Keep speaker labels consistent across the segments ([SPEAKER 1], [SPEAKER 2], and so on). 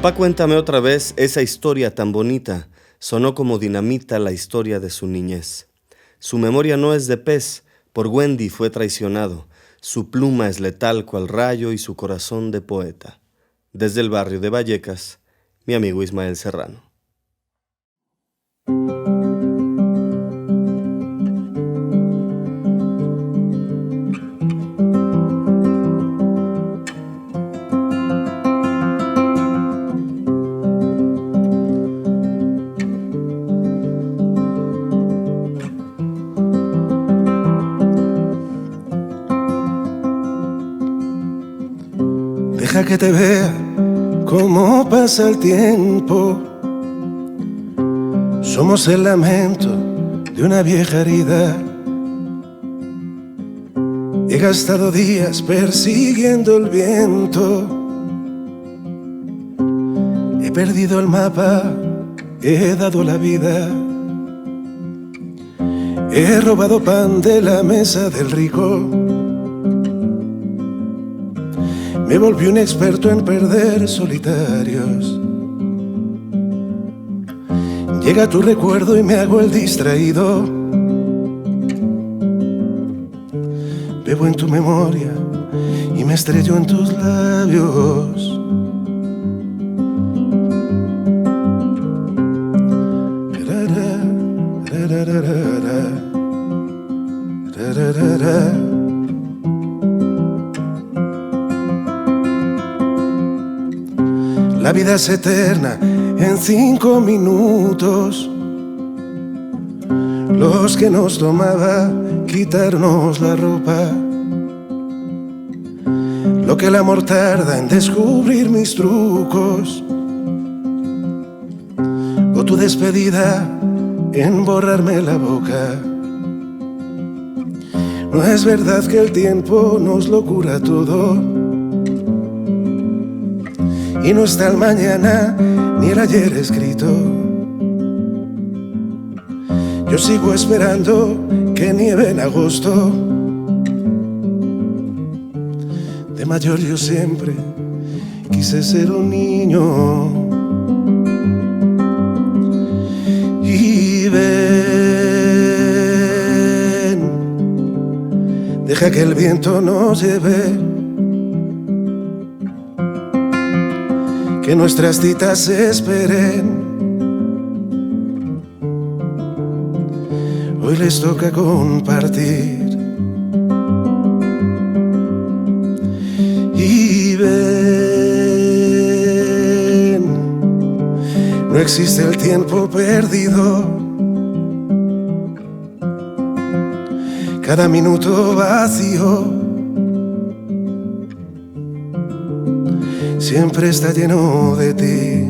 [SPEAKER 1] Papá, cuéntame otra vez esa historia tan bonita. Sonó como dinamita la historia de su niñez. Su memoria no es de pez, por Wendy fue traicionado. Su pluma es letal cual rayo y su corazón de poeta. Desde el barrio de Vallecas, mi amigo Ismael Serrano.
[SPEAKER 2] Deja que te vea cómo pasa el tiempo. Somos el lamento de una vieja herida. He gastado días persiguiendo el viento. He perdido el mapa, he dado la vida. He robado pan de la mesa del rico. Me volví un experto en perder solitarios. Llega tu recuerdo y me hago el distraído. Bebo en tu memoria y me estrello en tus labios. La vida es eterna en 5 minutos. Los que nos tomaba quitarnos la ropa. Lo que el amor tarda en descubrir mis trucos. O tu despedida en borrarme la boca. No es verdad que el tiempo nos lo cura todo. Y no está el mañana ni el ayer escrito. Yo sigo esperando que nieve en agosto. De mayor yo siempre quise ser un niño. Y ven, deja que el viento nos lleve. Que nuestras citas esperen. Hoy les toca compartir. Y ven, no existe el tiempo perdido. Cada minuto vacío siempre está lleno de ti.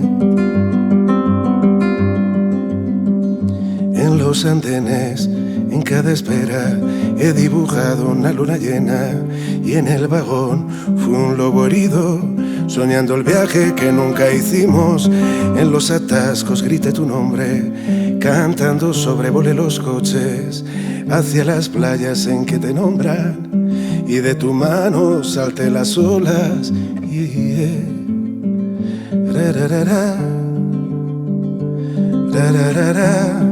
[SPEAKER 2] En los andenes, en cada espera, he dibujado una luna llena. Y en el vagón fui un lobo herido, soñando el viaje que nunca hicimos. En los atascos grité tu nombre, cantando sobrevolé los coches hacia las playas en que te nombran. Y de tu mano salté las olas. Ra, ra, ra, ra. Ra, ra, ra, ra.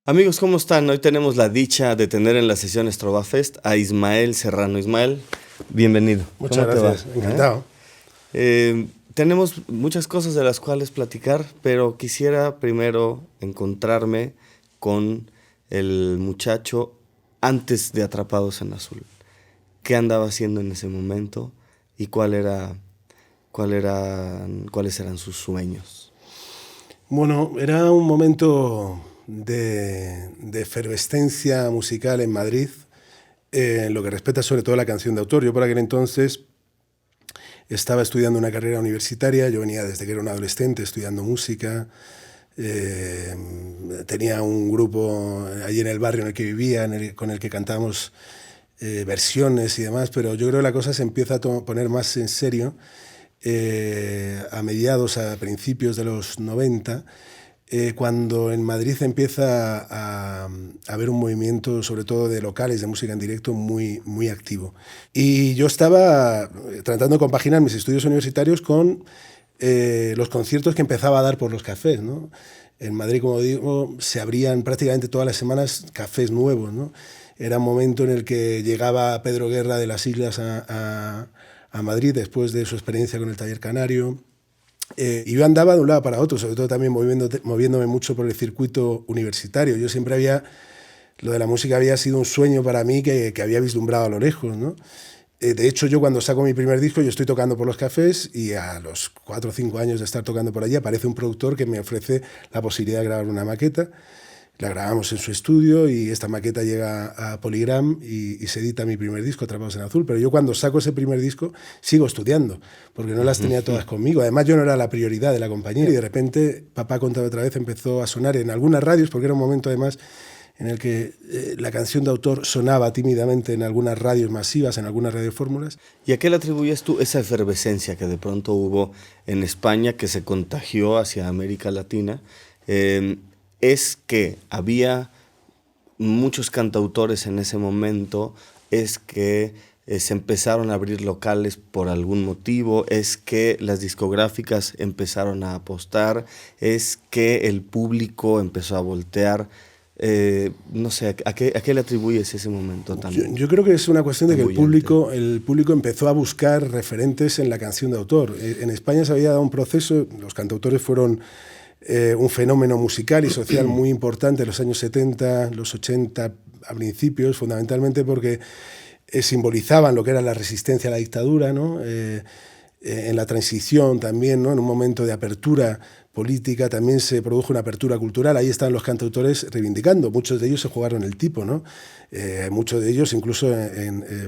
[SPEAKER 1] Amigos, ¿cómo están? Hoy tenemos la dicha de tener en la sesión Trova Fest a Ismael Serrano. Ismael, bienvenido.
[SPEAKER 2] Muchas gracias, encantado.
[SPEAKER 1] Tenemos muchas cosas de las cuales platicar, pero quisiera primero encontrarme con el muchacho antes de Atrapados en Azul. ¿Qué andaba haciendo en ese momento y cuáles eran sus sueños?
[SPEAKER 2] Bueno, era un momento de efervescencia musical en Madrid, en lo que respecta sobre todo a la canción de autor. Yo por aquel entonces estaba estudiando una carrera universitaria. Yo venía desde que era un adolescente estudiando música. Tenía un grupo allí en el barrio en el que vivía, con el que cantábamos versiones y demás, pero yo creo que la cosa se empieza a poner más en serio a principios de los 90, cuando en Madrid empieza a haber un movimiento, sobre todo de locales de música en directo, muy, muy activo. Y yo estaba tratando de compaginar mis estudios universitarios con los conciertos que empezaba a dar por los cafés, ¿no? En Madrid, como digo, se abrían prácticamente todas las semanas cafés nuevos, ¿no? Era un momento en el que llegaba Pedro Guerra de las Islas a Madrid después de su experiencia con el Taller Canario. Y yo andaba de un lado para otro, sobre todo también moviéndome mucho por el circuito universitario. Yo siempre lo de la música había sido un sueño para mí que había vislumbrado a lo lejos, ¿no? De hecho, yo cuando saco mi primer disco, yo estoy tocando por los cafés y a los 4 o 5 años de estar tocando por allí aparece un productor que me ofrece la posibilidad de grabar una maqueta. La grabamos en su estudio y esta maqueta llega a Polygram y se edita mi primer disco, Atrapados en Azul. Pero yo cuando saco ese primer disco sigo estudiando, porque no las tenía todas conmigo. Además, yo no era la prioridad de la compañía y de repente Papá Contaba Otra Vez empezó a sonar en algunas radios, porque era un momento además en el que la canción de autor sonaba tímidamente en algunas radios masivas, en algunas radiofórmulas.
[SPEAKER 1] ¿Y a qué le atribuyes tú esa efervescencia que de pronto hubo en España, que se contagió hacia América Latina? ¿Es que había muchos cantautores en ese momento? ¿Es que se empezaron a abrir locales por algún motivo? ¿Es que las discográficas empezaron a apostar? ¿Es que el público empezó a voltear? No sé, ¿a qué le atribuyes ese momento también?
[SPEAKER 2] Yo creo que es una cuestión de que el público empezó a buscar referentes en la canción de autor. En España se había dado un proceso, los cantautores fueron un fenómeno musical y social muy importante en los años 70, los 80 a principios, fundamentalmente porque simbolizaban lo que era la resistencia a la dictadura, ¿no? En la transición también, ¿no? En un momento de apertura política también se produjo una apertura cultural. Ahí están los cantautores reivindicando. Muchos de ellos se jugaron el tipo, ¿no? Muchos de ellos incluso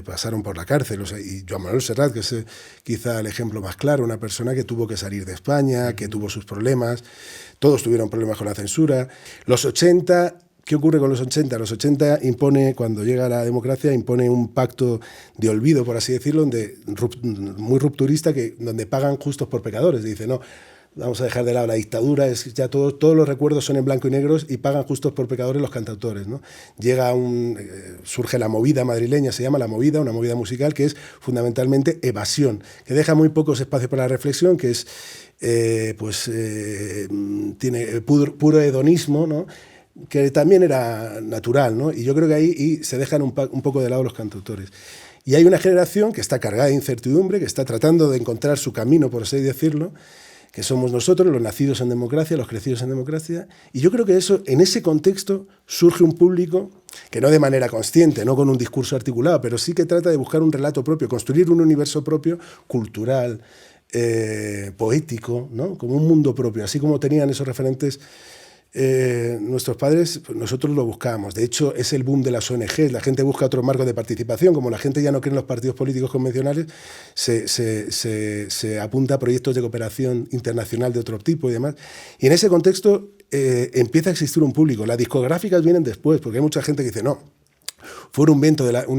[SPEAKER 2] pasaron por la cárcel. O sea, y Joan Manuel Serrat, que es quizá el ejemplo más claro, una persona que tuvo que salir de España, que tuvo sus problemas. Todos tuvieron problemas con la censura. Los 80... ¿Qué ocurre con los 80? Los 80 impone, cuando llega la democracia, impone un pacto de olvido, por así decirlo, muy rupturista, donde pagan justos por pecadores. Dice, no, vamos a dejar de lado la dictadura, ya todos los recuerdos son en blanco y negros y pagan justos por pecadores los cantautores, ¿no? Surge la movida madrileña, se llama la movida, una movida musical que es fundamentalmente evasión, que deja muy pocos espacios para la reflexión, que es tiene puro hedonismo, ¿no? Que también era natural, ¿no? Y yo creo que ahí se dejan un poco de lado los cantautores. Y hay una generación que está cargada de incertidumbre, que está tratando de encontrar su camino, por así decirlo, que somos nosotros, los nacidos en democracia, los crecidos en democracia. Y yo creo que en ese contexto surge un público que no de manera consciente, no con un discurso articulado, pero sí que trata de buscar un relato propio, construir un universo propio, cultural, poético, ¿no? Como un mundo propio, así como tenían esos referentes nuestros padres, nosotros lo buscábamos. De hecho, es el boom de las ONGs. La gente busca otros marcos de participación. Como la gente ya no cree en los partidos políticos convencionales, se apunta a proyectos de cooperación internacional de otro tipo y demás. Y en ese contexto empieza a existir un público. Las discográficas vienen después, porque hay mucha gente que dice, no, fue un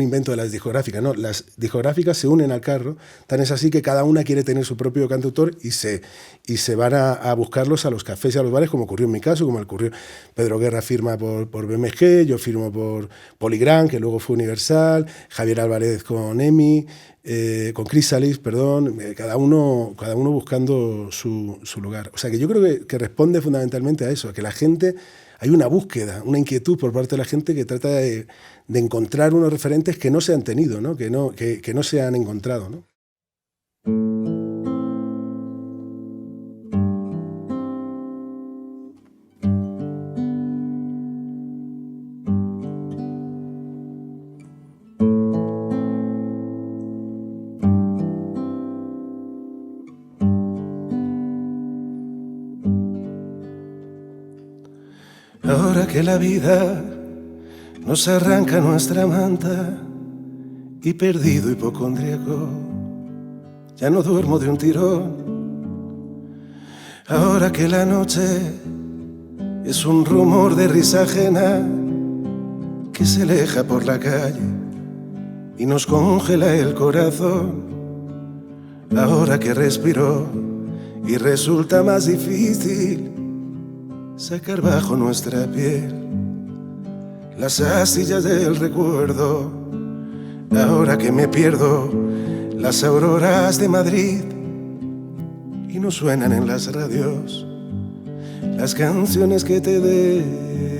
[SPEAKER 2] invento de las discográficas. No, las discográficas se unen al carro, tan es así que cada una quiere tener su propio cantautor y se van a buscarlos a los cafés y a los bares, como ocurrió en mi caso, como ocurrió. Pedro Guerra firma por BMG, yo firmo por Polygram, que luego fue Universal, Javier Álvarez con EMI, con Chrysalis, perdón, cada uno buscando su lugar. O sea que yo creo que responde fundamentalmente a eso, a que la gente... Hay una búsqueda, una inquietud por parte de la gente que trata de encontrar unos referentes que no se han tenido, ¿no? Que no se han encontrado, ¿no? Ahora que la vida nos arranca nuestra manta y perdido hipocondríaco, ya no duermo de un tirón. Ahora que la noche es un rumor de risa ajena que se aleja por la calle y nos congela el corazón. Ahora que respiro y resulta más difícil sacar bajo nuestra piel las astillas del recuerdo. Ahora que me pierdo las auroras de Madrid y no suenan en las radios las canciones que te debo.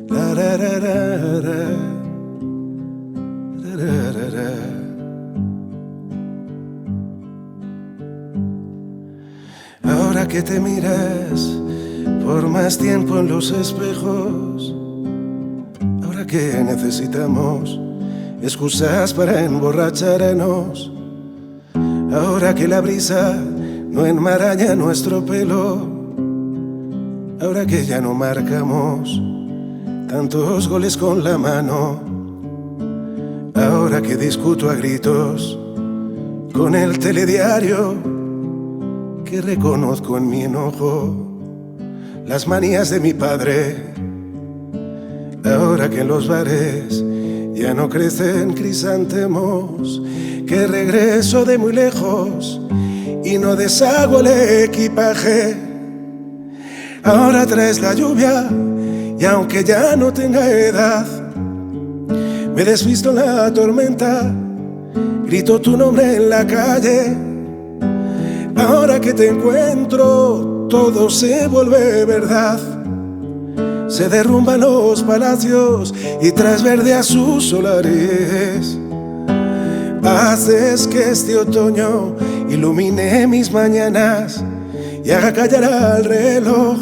[SPEAKER 2] La, ra, ra, ra, ra. Ra, ra, ra, ra. Ahora que te miras por más tiempo en los espejos, ahora que necesitamos excusas para emborracharnos, ahora que la brisa no enmaraña nuestro pelo, ahora que ya no marcamos tantos goles con la mano, ahora que discuto a gritos con el telediario, que reconozco en mi enojo las manías de mi padre, ahora que en los bares ya no crecen crisantemos, que regreso de muy lejos y no deshago el equipaje. Ahora traes la lluvia y aunque ya no tenga edad, me desvisto en la tormenta, grito tu nombre en la calle. Ahora que te encuentro, todo se vuelve verdad. Se derrumban los palacios y traes verde a sus solares. Haces que este otoño ilumine mis mañanas y haga callar al reloj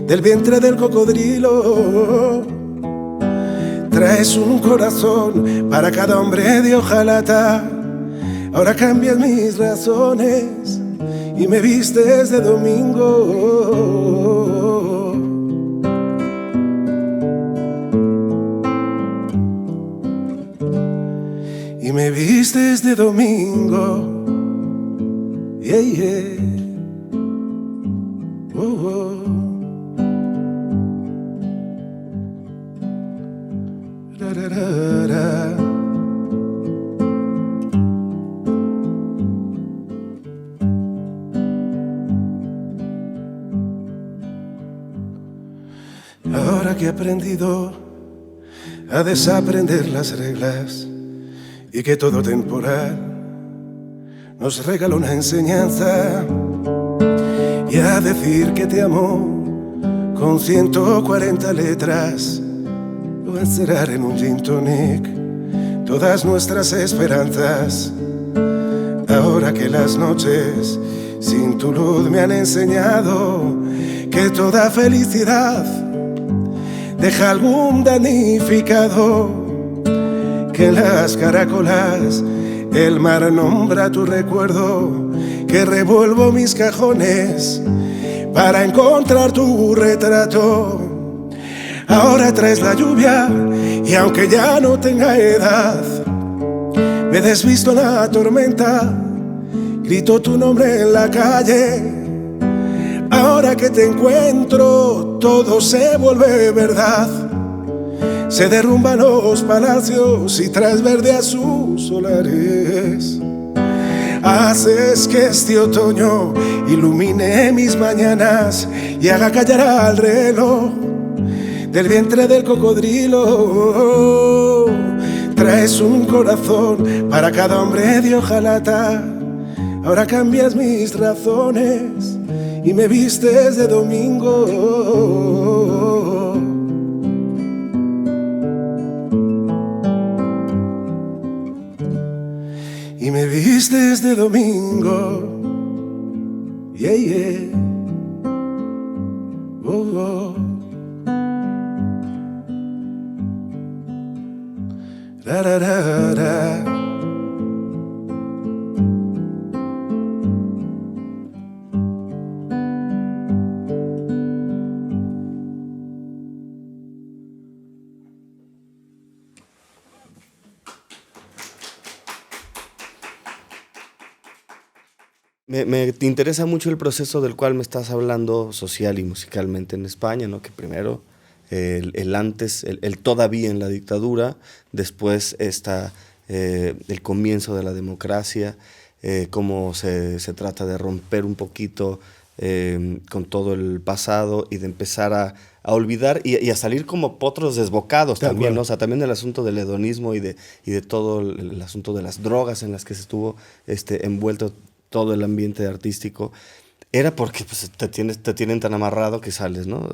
[SPEAKER 2] del vientre del cocodrilo. Traes un corazón para cada hombre de hojalata. Ahora cambias mis razones y me vistes de domingo. Y me vistes de domingo. Yeah, yeah. Oh, oh. Ra, ra, ra, ra. Ahora que he aprendido a desaprender las reglas y que todo temporal nos regala una enseñanza, y a decir que te amo con 140 letras o encerrar en un gin tonic todas nuestras esperanzas. Ahora que las noches sin tu luz me han enseñado que toda felicidad deja algún damnificado, que en las caracolas el mar nombra tu recuerdo, que revuelvo mis cajones para encontrar tu retrato. Ahora traes la lluvia y aunque ya no tenga edad, me desvisto en la tormenta, grito tu nombre en la calle. Ahora que te encuentro, todo se vuelve verdad. Se derrumban los palacios y traes verde a sus solares. Haces que este otoño ilumine mis mañanas y haga callar al reloj del vientre del cocodrilo. Traes un corazón para cada hombre de hojalata. Ahora cambias mis razones y me vistes de domingo. Y me vistes de domingo. Yeah, yeah. Oh, oh. Ra, ra, ra, ra.
[SPEAKER 1] Me interesa mucho el proceso del cual me estás hablando social y musicalmente en España, ¿no? Que primero el antes, el todavía en la dictadura, después el comienzo de la democracia, cómo se trata de romper un poquito con todo el pasado y de empezar a olvidar y a salir como potros desbocados
[SPEAKER 2] Tal
[SPEAKER 1] también,
[SPEAKER 2] cual.
[SPEAKER 1] ¿no? O sea, también del asunto del hedonismo y de todo el asunto de las drogas en las que se estuvo envuelto todo el ambiente artístico, era porque pues, te tienen tan amarrado que sales, ¿no?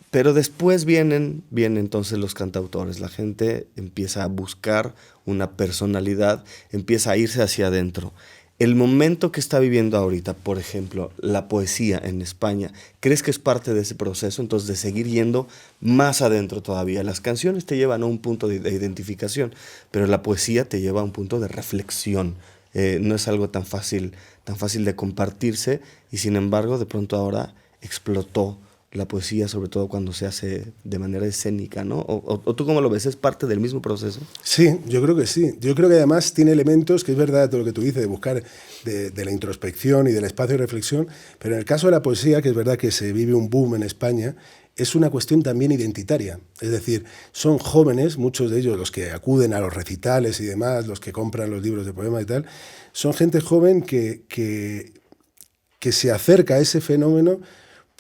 [SPEAKER 1] Pero después vienen entonces los cantautores, la gente empieza a buscar una personalidad, empieza a irse hacia adentro. El momento que está viviendo ahorita, por ejemplo, la poesía en España, ¿crees que es parte de ese proceso? Entonces, de seguir yendo más adentro todavía. Las canciones te llevan a un punto de identificación, pero la poesía te lleva a un punto de reflexión. No es algo tan fácil de compartirse y sin embargo, de pronto ahora explotó la poesía, sobre todo cuando se hace de manera escénica, ¿no? ¿O tú cómo lo ves? ¿Es parte del mismo proceso?
[SPEAKER 2] Sí, yo creo que sí. Yo creo que además tiene elementos, que es verdad todo lo que tú dices, de buscar de la introspección y del espacio de reflexión, pero en el caso de la poesía, que es verdad que se vive un boom en España, es una cuestión también identitaria. Es decir, son jóvenes, muchos de ellos los que acuden a los recitales y demás, los que compran los libros de poemas y tal, son gente joven que se acerca a ese fenómeno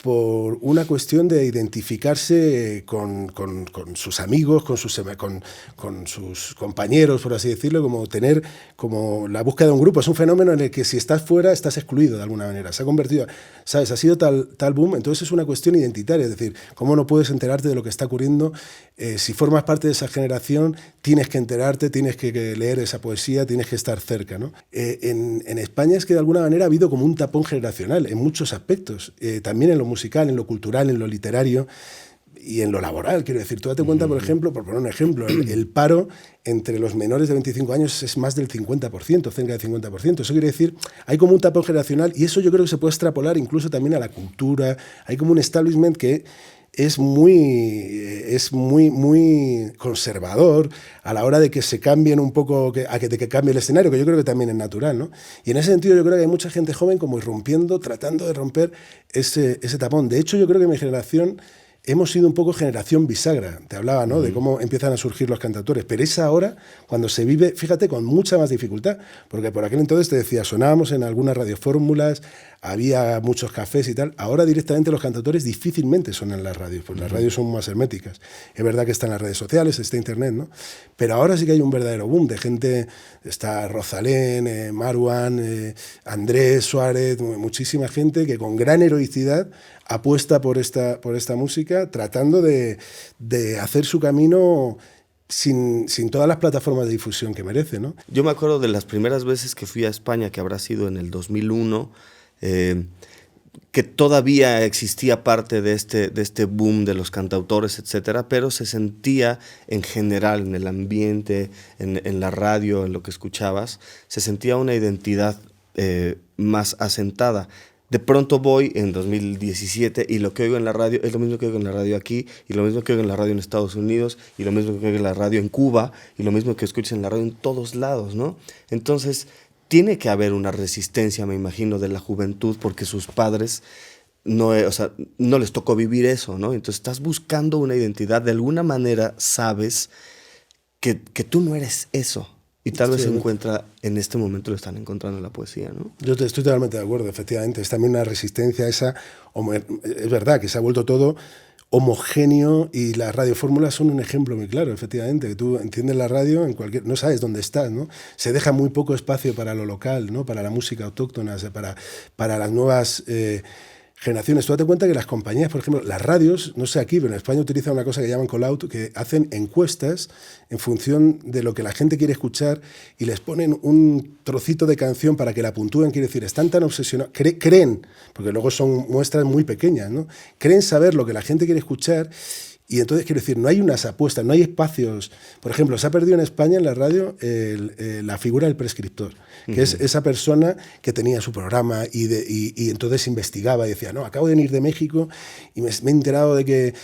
[SPEAKER 2] por una cuestión de identificarse con sus amigos, con sus compañeros, por así decirlo, como tener como la búsqueda de un grupo. Es un fenómeno en el que si estás fuera estás excluido de alguna manera. Se ha convertido, ¿sabes? Ha sido tal boom, entonces es una cuestión identitaria, es decir, cómo no puedes enterarte de lo que está ocurriendo. Si formas parte de esa generación, tienes que enterarte, tienes que leer esa poesía, tienes que estar cerca, ¿no? En España es que de alguna manera ha habido como un tapón generacional en muchos aspectos, también en lo musical, en lo cultural, en lo literario y en lo laboral. Quiero decir, tú date cuenta, por ejemplo, por poner un ejemplo, el paro entre los menores de 25 años es más del 50%, cerca del 50%. Eso quiere decir, hay como un tapón generacional y eso yo creo que se puede extrapolar incluso también a la cultura. Hay como un establishment que es muy conservador a la hora de que se cambien un poco, de que cambie el escenario, que yo creo que también es natural, ¿no? Y en ese sentido yo creo que hay mucha gente joven como irrumpiendo, tratando de romper ese tapón. De hecho, yo creo que mi generación hemos sido un poco generación bisagra. Te hablaba, ¿no?, de cómo empiezan a surgir los cantautores, pero es ahora cuando se vive, fíjate, con mucha más dificultad, porque por aquel entonces te decía, sonábamos en algunas radiofórmulas, había muchos cafés y tal. Ahora directamente los cantautores difícilmente suenan en las radios, pues las radios son más herméticas. Es verdad que están las redes sociales, está internet, ¿no? Pero ahora sí que hay un verdadero boom de gente, está Rosalén, Marwan, Andrés Suárez, muchísima gente que con gran heroicidad apuesta por esta música, tratando de hacer su camino sin todas las plataformas de difusión que merece, ¿no?
[SPEAKER 1] Yo me acuerdo de las primeras veces que fui a España, que habrá sido en el 2001, que todavía existía parte de este boom de los cantautores, etcétera, pero se sentía en general, en el ambiente, en la radio, en lo que escuchabas, se sentía una identidad más asentada. De pronto voy en 2017 y lo que oigo en la radio es lo mismo que oigo en la radio aquí, y lo mismo que oigo en la radio en Estados Unidos, y lo mismo que oigo en la radio en Cuba, y lo mismo que escucho en la radio en todos lados, ¿no? Entonces, tiene que haber una resistencia, me imagino, de la juventud, porque sus padres no les tocó vivir eso, ¿no? Entonces, estás buscando una identidad, de alguna manera sabes que tú no eres eso. Y tal vez se encuentra, en este momento lo están encontrando en la poesía, ¿no?
[SPEAKER 2] Yo estoy totalmente de acuerdo, efectivamente. Es también una resistencia a esa... Es verdad que se ha vuelto todo homogéneo y las radiofórmulas son un ejemplo muy claro, efectivamente, que tú enciendes la radio en cualquier... No sabes dónde estás, ¿no? Se deja muy poco espacio para lo local, ¿no? Para la música autóctona, o sea, para las nuevas... generaciones. Tú date cuenta que las compañías, por ejemplo, las radios, no sé aquí, pero en España utilizan una cosa que llaman call-out, que hacen encuestas en función de lo que la gente quiere escuchar y les ponen un trocito de canción para que la puntúen. Quiere decir, están tan obsesionados, creen, porque luego son muestras muy pequeñas, ¿no? Creen saber lo que la gente quiere escuchar Y entonces, quiero decir, no hay unas apuestas, no hay espacios. Por ejemplo, se ha perdido en España en la radio la figura del prescriptor, que es esa persona que tenía su programa y entonces investigaba y decía, no, acabo de venir de México y me he enterado de que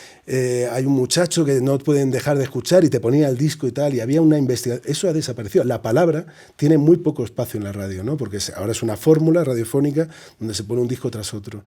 [SPEAKER 2] hay un muchacho que no pueden dejar de escuchar, y te ponía el disco y tal, y había una investigación. Eso ha desaparecido. La palabra tiene muy poco espacio en la radio, ¿no? Porque ahora es una fórmula radiofónica donde se pone un disco tras otro.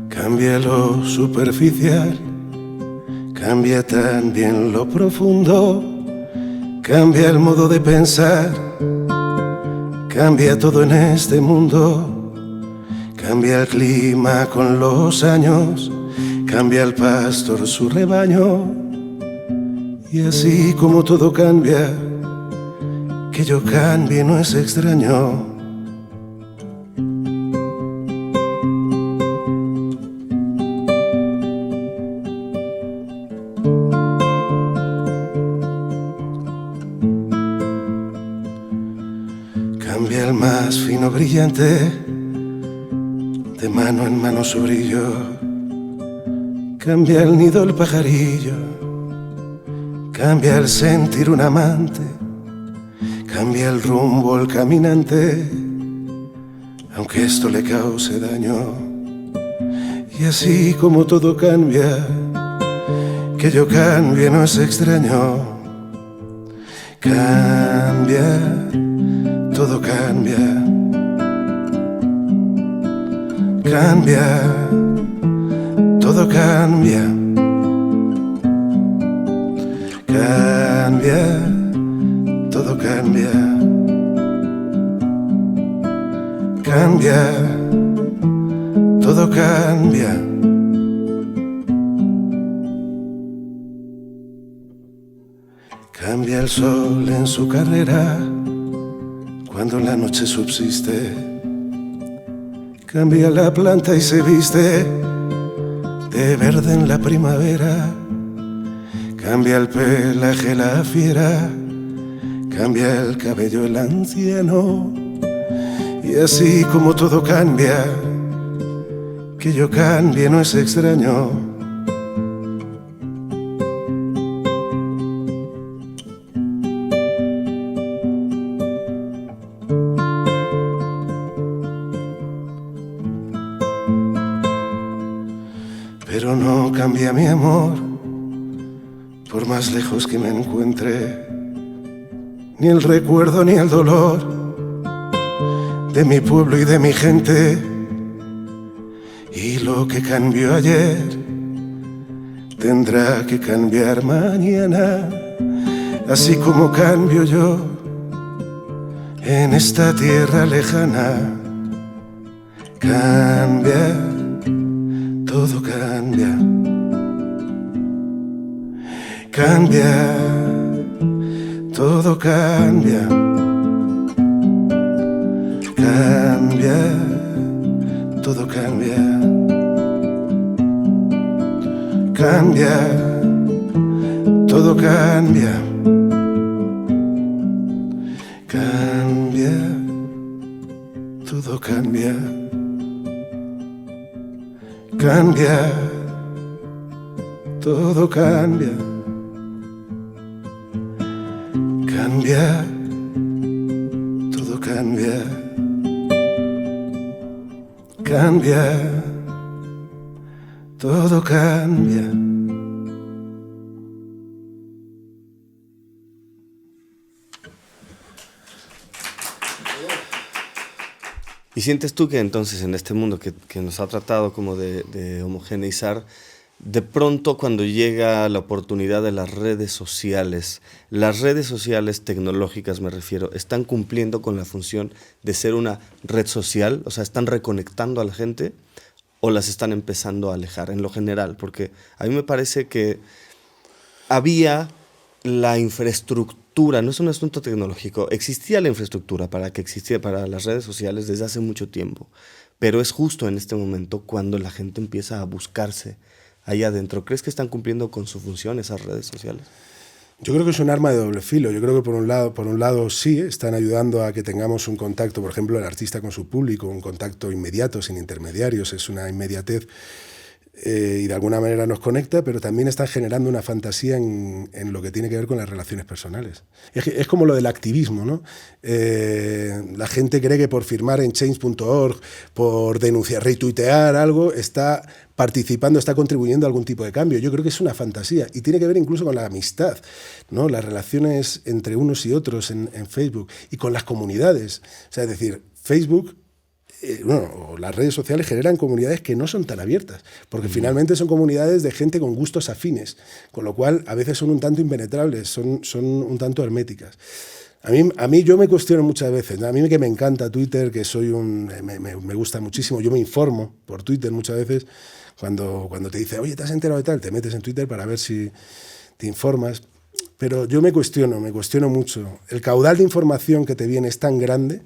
[SPEAKER 2] Cambia lo superficial, cambia también lo profundo, cambia el modo de pensar, cambia todo en este mundo, cambia el clima con los años, cambia el pastor su rebaño, y así como todo cambia, que yo cambie no es extraño. Cambia el más fino brillante, de mano en mano su brillo, cambia el nido el pajarillo, cambia el sentir un amante, cambia el rumbo el caminante, aunque esto le cause daño. Y así como todo cambia, que yo cambie no es extraño. Cambia, todo cambia, cambia, todo cambia, cambia, todo cambia, cambia, todo cambia. Cambia el sol en su carrera cuando la noche subsiste, cambia la planta y se viste de verde en la primavera, cambia el pelaje la fiera, cambia el cabello el anciano, y así como todo cambia, que yo cambie no es extraño. Pero no cambia mi amor, por más lejos que me encuentre, ni el recuerdo ni el dolor de mi pueblo y de mi gente. Y lo que cambió ayer tendrá que cambiar mañana, así como cambio yo en esta tierra lejana. Cambia, todo cambia, cambia, todo cambia, cambia, todo cambia, cambia, todo cambia, cambia, todo cambia. Cambia, todo cambia, cambia, todo cambia, cambia, todo cambia.
[SPEAKER 1] ¿Y sientes tú que entonces en este mundo que nos ha tratado como de homogeneizar, de pronto cuando llega la oportunidad de las redes sociales tecnológicas me refiero, están cumpliendo con la función de ser una red social? O sea, ¿están reconectando a la gente o las están empezando a alejar en lo general? Porque a mí me parece que había la infraestructura infraestructura, no es un asunto tecnológico. Existía la infraestructura para que existiera para las redes sociales desde hace mucho tiempo, pero es justo en este momento cuando la gente empieza a buscarse ahí adentro. ¿Crees que están cumpliendo con su función esas redes sociales?
[SPEAKER 2] Yo creo que es un arma de doble filo. Yo creo que por un lado sí, están ayudando a que tengamos un contacto, por ejemplo, el artista con su público, un contacto inmediato, sin intermediarios, es una inmediatez y de alguna manera nos conecta, pero también están generando una fantasía en lo que tiene que ver con las relaciones personales. Es como lo del activismo, ¿no? La gente cree que por firmar en change.org, por denunciar, retuitear algo, está participando, está contribuyendo a algún tipo de cambio. Yo creo que es una fantasía y tiene que ver incluso con la amistad, ¿no? Las relaciones entre unos y otros en Facebook y con las comunidades. O sea, es decir, Facebook... las redes sociales generan comunidades que no son tan abiertas, porque finalmente son comunidades de gente con gustos afines, con lo cual a veces son un tanto impenetrables, son un tanto herméticas. A mí yo me cuestiono muchas veces, ¿no? A mí que me encanta Twitter, que soy me gusta muchísimo, yo me informo por Twitter muchas veces, cuando te dice, oye, ¿te has enterado de tal? Te metes en Twitter para ver si te informas, pero yo me cuestiono mucho. El caudal de información que te viene es tan grande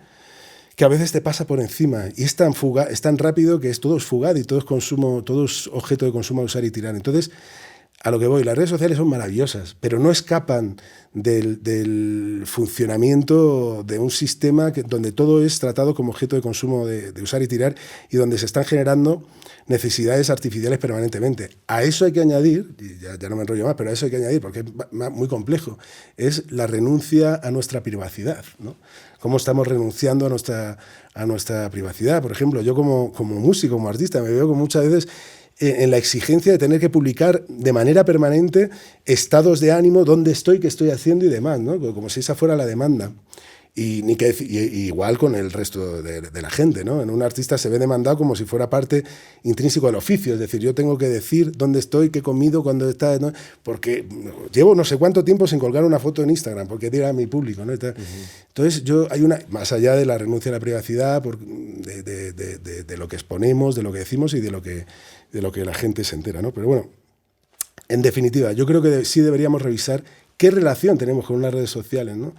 [SPEAKER 2] que a veces te pasa por encima y es tan rápido que todo es fugaz y todo es consumo, todo es objeto de consumo a usar y tirar. Entonces, a lo que voy, las redes sociales son maravillosas, pero no escapan del funcionamiento de un sistema donde todo es tratado como objeto de consumo de usar y tirar y donde se están generando necesidades artificiales permanentemente. A eso hay que añadir, y ya no me enrollo más, pero a eso hay que añadir, porque es muy complejo, es la renuncia a nuestra privacidad, ¿no? Cómo estamos renunciando a nuestra privacidad. Por ejemplo, yo como músico, como artista, me veo muchas veces en la exigencia de tener que publicar de manera permanente estados de ánimo, dónde estoy, qué estoy haciendo y demás, ¿no? Como si esa fuera la demanda. Y igual con el resto de la gente, ¿no? En un artista se ve demandado como si fuera parte intrínseco del oficio, es decir, yo tengo que decir dónde estoy, qué he comido, cuándo está, ¿no? Porque llevo no sé cuánto tiempo sin colgar una foto en Instagram, porque dirá a mi público, ¿no? Entonces más allá de la renuncia a la privacidad, de lo que exponemos, de lo que decimos y de lo que la gente se entera, ¿no? Pero bueno, en definitiva, yo creo que sí deberíamos revisar qué relación tenemos con las redes sociales, ¿no?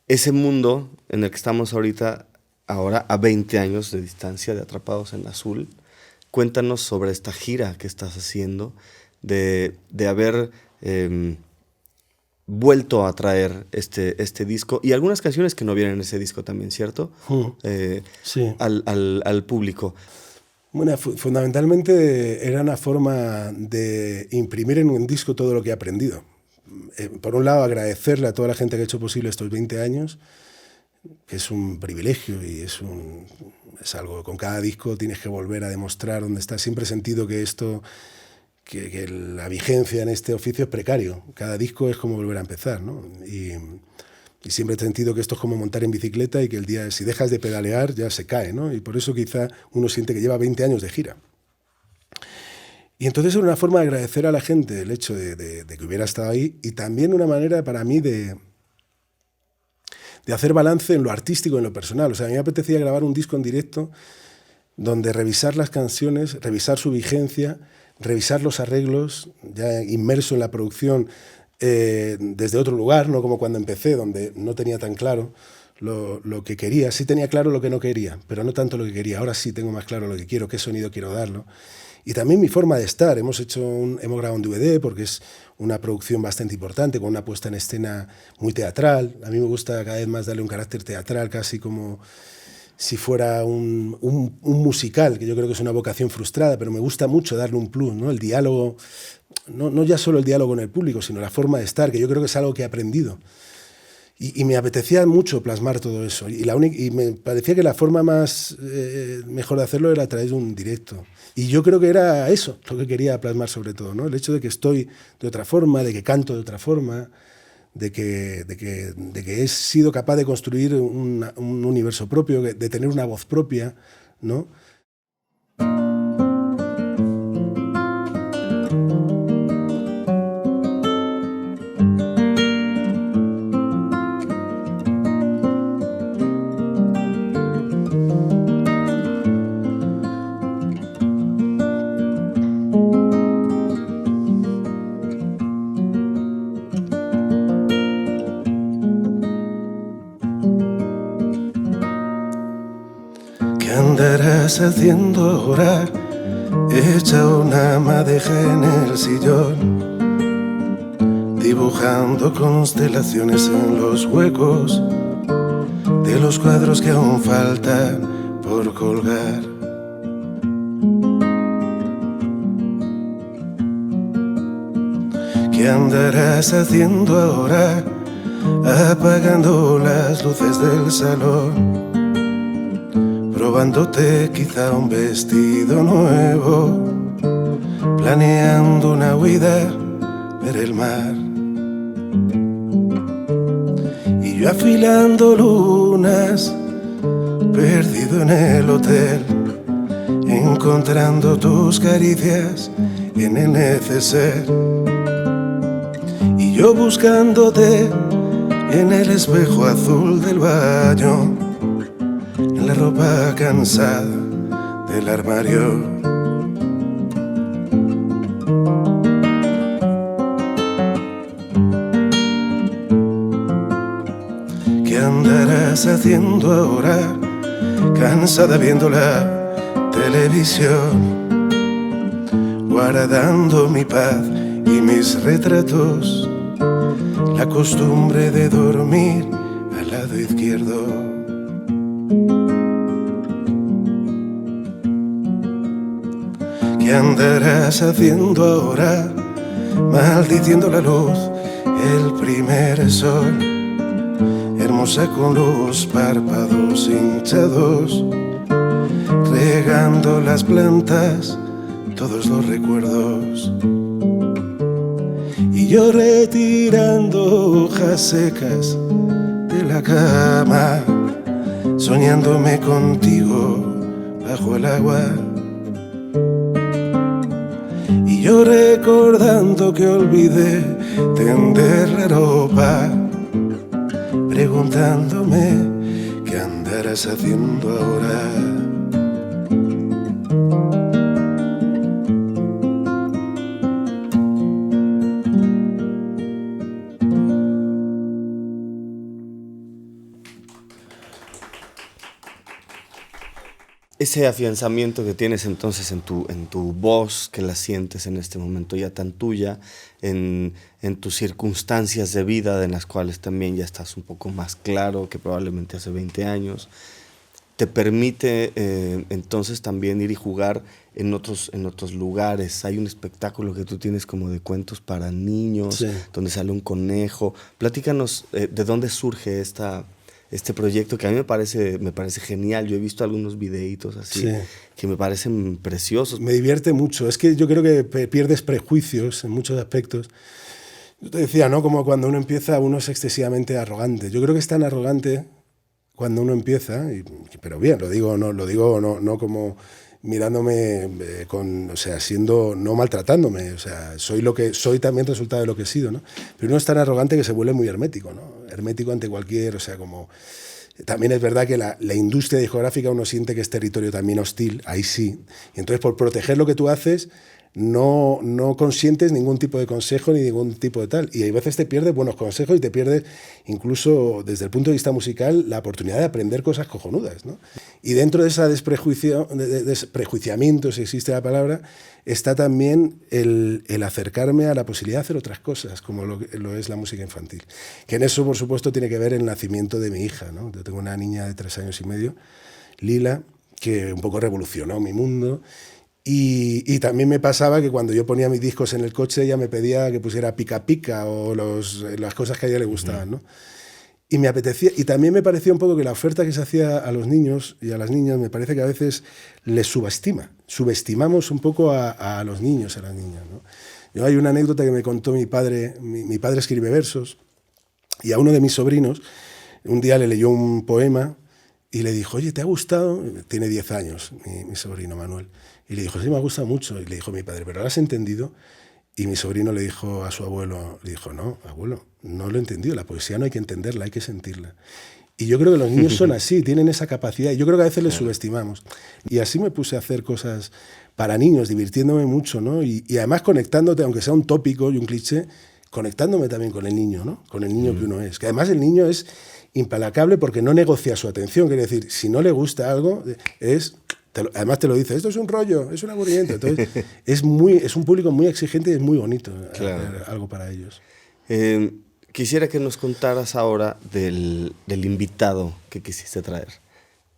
[SPEAKER 1] Ese mundo en el que estamos ahora a 20 años de distancia de Atrapados en Azul, cuéntanos sobre esta gira que estás haciendo, de haber vuelto a traer este disco y algunas canciones que no vienen en ese disco también, ¿cierto?
[SPEAKER 2] Sí.
[SPEAKER 1] Al público.
[SPEAKER 2] Bueno, fundamentalmente era una forma de imprimir en un disco todo lo que he aprendido. Por un lado, agradecerle a toda la gente que ha hecho posible estos 20 años, que es un privilegio y es algo, con cada disco tienes que volver a demostrar dónde estás. Siempre he sentido que que la vigencia en este oficio es precario. Cada disco es como volver a empezar, ¿no? Y siempre he sentido que esto es como montar en bicicleta y que el día, si dejas de pedalear, ya se cae, ¿no? Y por eso quizá uno siente que lleva 20 años de gira. Y entonces era una forma de agradecer a la gente el hecho de que hubiera estado ahí y también una manera para mí de hacer balance en lo artístico y en lo personal. O sea, a mí me apetecía grabar un disco en directo donde revisar las canciones, revisar su vigencia, revisar los arreglos, ya inmerso en la producción desde otro lugar, no como cuando empecé, donde no tenía tan claro lo que quería. Sí tenía claro lo que no quería, pero no tanto lo que quería. Ahora sí tengo más claro lo que quiero, qué sonido quiero darlo. Y también mi forma de estar. Hemos grabado un DVD porque es una producción bastante importante, con una puesta en escena muy teatral. A mí me gusta cada vez más darle un carácter teatral, casi como si fuera un musical, que yo creo que es una vocación frustrada, pero me gusta mucho darle un plus, ¿no? El diálogo, no ya solo el diálogo con el público, sino la forma de estar, que yo creo que es algo que he aprendido. Y me apetecía mucho plasmar todo eso. Y me parecía que la forma más mejor de hacerlo era a través de un directo. Y yo creo que era eso lo que quería plasmar sobre todo, ¿no? El hecho de que estoy de otra forma, de que canto de otra forma, de que he sido capaz de construir un universo propio, de tener una voz propia, ¿no? andarás haciendo ahora? Echa una madeja en el sillón, dibujando constelaciones en los huecos de los cuadros que aún faltan por colgar. ¿Qué andarás haciendo ahora? Apagando las luces del salón, probándote quizá un vestido nuevo, planeando una huida, ver el mar. Y yo afilando lunas, perdido en el hotel, encontrando tus caricias en el neceser. Y yo buscándote en el espejo azul del baño, en la ropa cansada del armario. ¿Qué andarás haciendo ahora? Cansada viendo la televisión, guardando mi paz y mis retratos, la costumbre de dormir al lado izquierdo. ¿Qué andarás haciendo ahora? Maldiciendo la luz, el primer sol, hermosa con los párpados hinchados, regando las plantas, todos los recuerdos. Y yo retirando hojas secas de la cama, soñándome contigo bajo el agua. Y yo recordando que olvidé tender la ropa, preguntándome qué andarás haciendo ahora.
[SPEAKER 1] Ese afianzamiento que tienes entonces en tu voz, que la sientes en este momento ya tan tuya, en tus circunstancias de vida en las cuales también ya estás un poco más claro que probablemente hace 20 años, te permite entonces también ir y jugar en otros lugares. Hay un espectáculo que tú tienes como de cuentos para niños, sí, donde sale un conejo. Platícanos de dónde surge este proyecto que a mí me parece genial. Yo he visto algunos videitos así, sí, que me parecen preciosos.
[SPEAKER 3] Me divierte mucho. Es que yo creo que pierdes prejuicios en muchos aspectos. Yo te decía, ¿no? Como cuando uno empieza, uno es excesivamente arrogante. Yo creo que es tan arrogante cuando uno empieza, pero bien, lo digo no como mirándome o sea, no maltratándome, o sea, soy lo que soy también resultado de lo que he sido, ¿no? Pero uno es tan arrogante que se vuelve muy hermético, ¿no? Hermético ante cualquier, o sea, como... También es verdad que la industria discográfica uno siente que es territorio también hostil, ahí sí. Y entonces por proteger lo que tú haces no consientes ningún tipo de consejo ni ningún tipo de tal. Y a veces te pierdes buenos consejos y te pierdes incluso desde el punto de vista musical la oportunidad de aprender cosas cojonudas, ¿no? Y dentro de ese desprejuiciamiento, si existe la palabra, está también el acercarme a la posibilidad de hacer otras cosas, como lo es la música infantil. Que en eso, por supuesto, tiene que ver el nacimiento de mi hija, ¿no? Yo tengo una niña de 3 años y medio, Lila, que un poco revolucionó mi mundo. Y también me pasaba que cuando yo ponía mis discos en el coche, ella me pedía que pusiera Pica Pica o las cosas que a ella le gustaban, ¿no? Y me apetecía, y también me parecía un poco que la oferta que se hacía a los niños y a las niñas me parece que a veces les subestimamos un poco a los niños, a las niñas, ¿no? Yo hay una anécdota que me contó mi padre escribe versos, y a uno de mis sobrinos un día le leyó un poema y le dijo, oye, ¿te ha gustado? Tiene 10 años mi sobrino Manuel. Y le dijo, sí, me ha gustado mucho. Y le dijo mi padre, ¿pero lo has entendido? Y mi sobrino le dijo a su abuelo, le dijo, no, abuelo, no lo he entendido. La poesía no hay que entenderla, hay que sentirla. Y yo creo que los niños son así, tienen esa capacidad. Y yo creo que a veces les subestimamos. Y así me puse a hacer cosas para niños, divirtiéndome mucho, ¿no? Y además conectándote, aunque sea un tópico y un cliché, conectándome también con el niño, ¿no? Con el niño que uno es. Que además el niño es implacable porque no negocia su atención. Quiere decir, si no le gusta algo, además te lo dice, esto es un rollo, es un aburrimiento. Entonces, es un público muy exigente y es muy bonito algo para ellos.
[SPEAKER 1] Quisiera que nos contaras ahora del invitado que quisiste traer.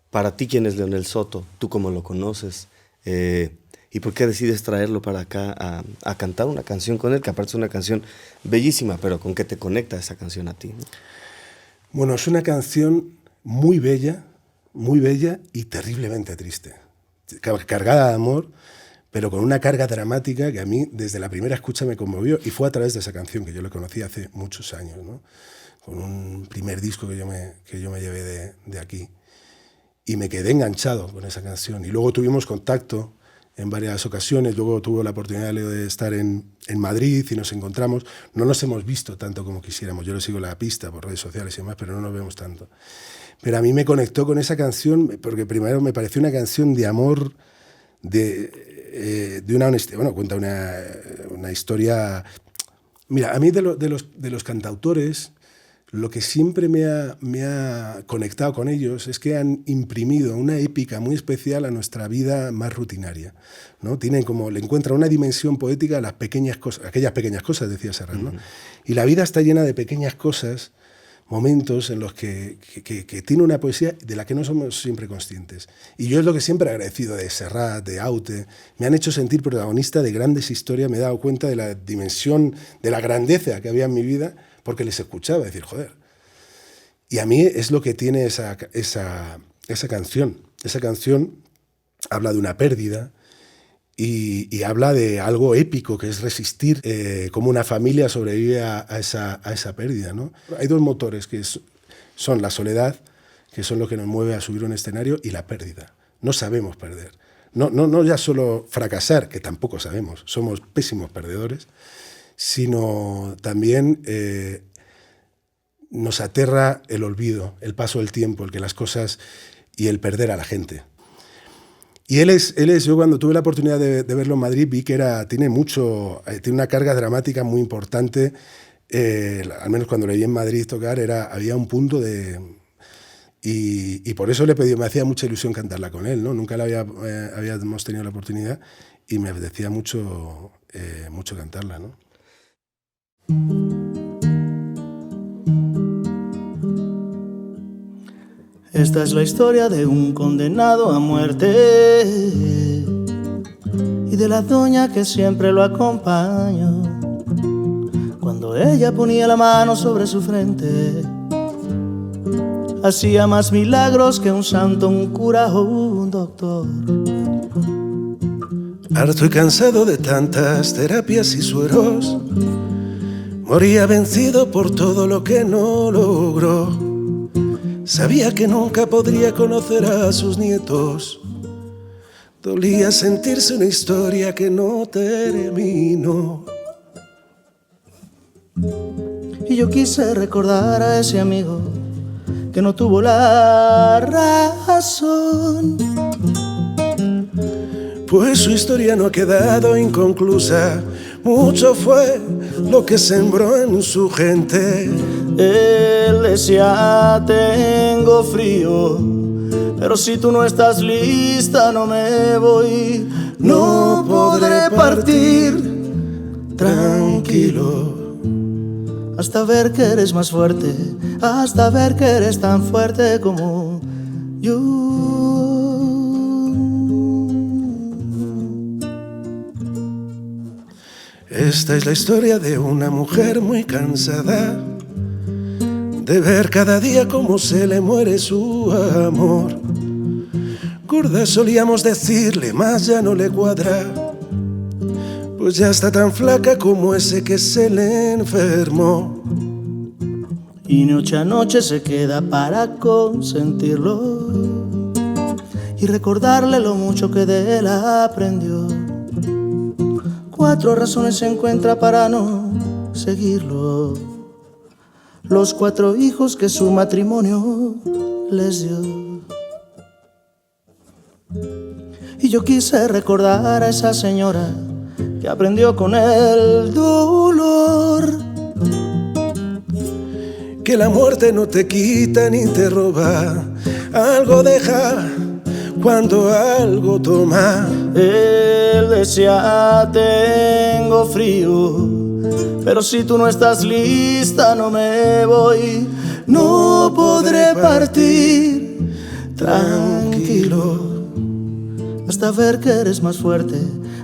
[SPEAKER 1] Para ti, ¿quién es Leonel Soto? ¿Tú cómo lo conoces? ¿Y por qué decides traerlo para acá a cantar una canción con él? Que aparte es una canción bellísima, pero ¿con qué te conecta esa canción a ti?
[SPEAKER 3] Bueno, es una canción muy bella y terriblemente triste. Cargada de amor, pero con una carga dramática que a mí desde la primera escucha me conmovió, y fue a través de esa canción que yo lo conocí hace muchos años, ¿no? Con un primer disco que yo me llevé de aquí, y me quedé enganchado con esa canción. Y luego tuvimos contacto en varias ocasiones. Luego tuve la oportunidad de estar en Madrid y nos encontramos. No nos hemos visto tanto como quisiéramos. Yo le sigo la pista por redes sociales y demás, pero no nos vemos tanto. Pero a mí me conectó con esa canción porque primero me pareció una canción de amor, de una honestidad. Bueno, cuenta una historia. Mira, a mí de los cantautores, lo que siempre me ha conectado con ellos es que han imprimido una épica muy especial a nuestra vida más rutinaria, ¿no? Le encuentran una dimensión poética a las pequeñas cosas, aquellas pequeñas cosas, decía Serrat, ¿no? Y la vida está llena de pequeñas cosas, momentos en los que tiene una poesía de la que no somos siempre conscientes. Y yo es lo que siempre he agradecido de Serrat, de Aute. Me han hecho sentir protagonista de grandes historias, me he dado cuenta de la dimensión, de la grandeza que había en mi vida, porque les escuchaba decir, joder. Y a mí es lo que tiene esa canción. Esa canción habla de una pérdida y habla de algo épico, que es resistir, cómo una familia sobrevive a esa pérdida, ¿no? Hay dos motores, que son la soledad, que son lo que nos mueve a subir a un escenario, y la pérdida. No sabemos perder. No ya solo fracasar, que tampoco sabemos, somos pésimos perdedores, sino también nos aterra el olvido, el paso del tiempo, el que las cosas, y el perder a la gente. Y yo cuando tuve la oportunidad de verlo en Madrid vi que tiene una carga dramática muy importante. Al menos cuando le vi en Madrid tocar había un punto y por eso le pedí, me hacía mucha ilusión cantarla con él, ¿no? Nunca habíamos tenido la oportunidad y me apetecía mucho cantarla, ¿no?
[SPEAKER 4] Esta es la historia de un condenado a muerte y de la doña que siempre lo acompañó. Cuando ella ponía la mano sobre su frente, hacía más milagros que un santo, un cura o un doctor.
[SPEAKER 2] Harto y cansado de tantas terapias y sueros, moría vencido por todo lo que no logró. Sabía que nunca podría conocer a sus nietos. Dolía sentirse una historia que no terminó.
[SPEAKER 4] Y yo quise recordar a ese amigo que no tuvo la razón,
[SPEAKER 2] pues su historia no ha quedado inconclusa. Mucho fue lo que sembró en su gente.
[SPEAKER 4] Él decía, tengo frío, pero si tú no estás lista no me voy. No podré partir tranquilo hasta ver que eres más fuerte, hasta ver que eres tan fuerte como yo.
[SPEAKER 2] Esta es la historia de una mujer muy cansada de ver cada día cómo se le muere su amor. Gorda solíamos decirle, mas ya no le cuadra, pues ya está tan flaca como ese que se le enfermó.
[SPEAKER 4] Y noche a noche se queda para consentirlo y recordarle lo mucho que de él aprendió. 4 razones se encuentra para no seguirlo: los 4 hijos que su matrimonio les dio. Y yo quise recordar a esa señora que aprendió con el dolor,
[SPEAKER 2] que la muerte no te quita ni te roba. Algo deja cuando algo toma.
[SPEAKER 4] Él decía, tengo frío, pero si tú no estás lista no me voy. No podré partir tranquilo hasta ver que eres más fuerte,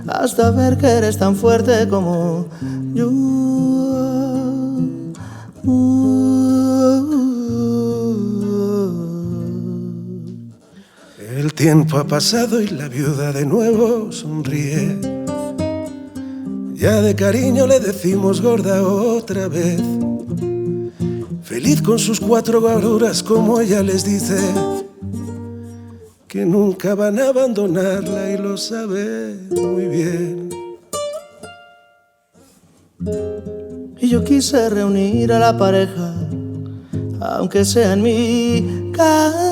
[SPEAKER 4] hasta ver que eres tan fuerte como yo.
[SPEAKER 2] El tiempo ha pasado y la viuda de nuevo sonríe. Ya de cariño le decimos gorda otra vez. Feliz con sus 4 guaruras, como ella les dice, que nunca van a abandonarla y lo sabe muy bien.
[SPEAKER 4] Y yo quise reunir a la pareja, aunque sea en mi canción,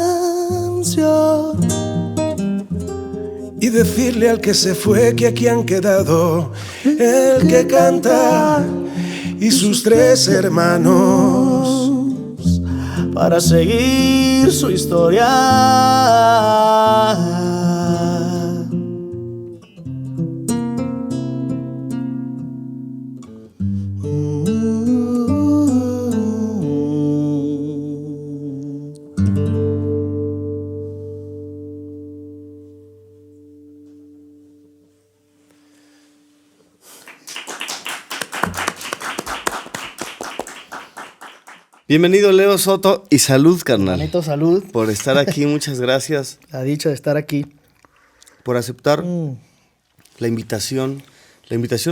[SPEAKER 2] y decirle al que se fue que aquí han quedado el que canta y sus 3 hermanos,
[SPEAKER 4] para seguir su historia.
[SPEAKER 1] Bienvenido, Leo Soto, y salud, carnal.
[SPEAKER 4] Bonito, salud.
[SPEAKER 1] Por estar aquí, muchas gracias.
[SPEAKER 4] La dicha de estar aquí.
[SPEAKER 1] Por aceptar la invitación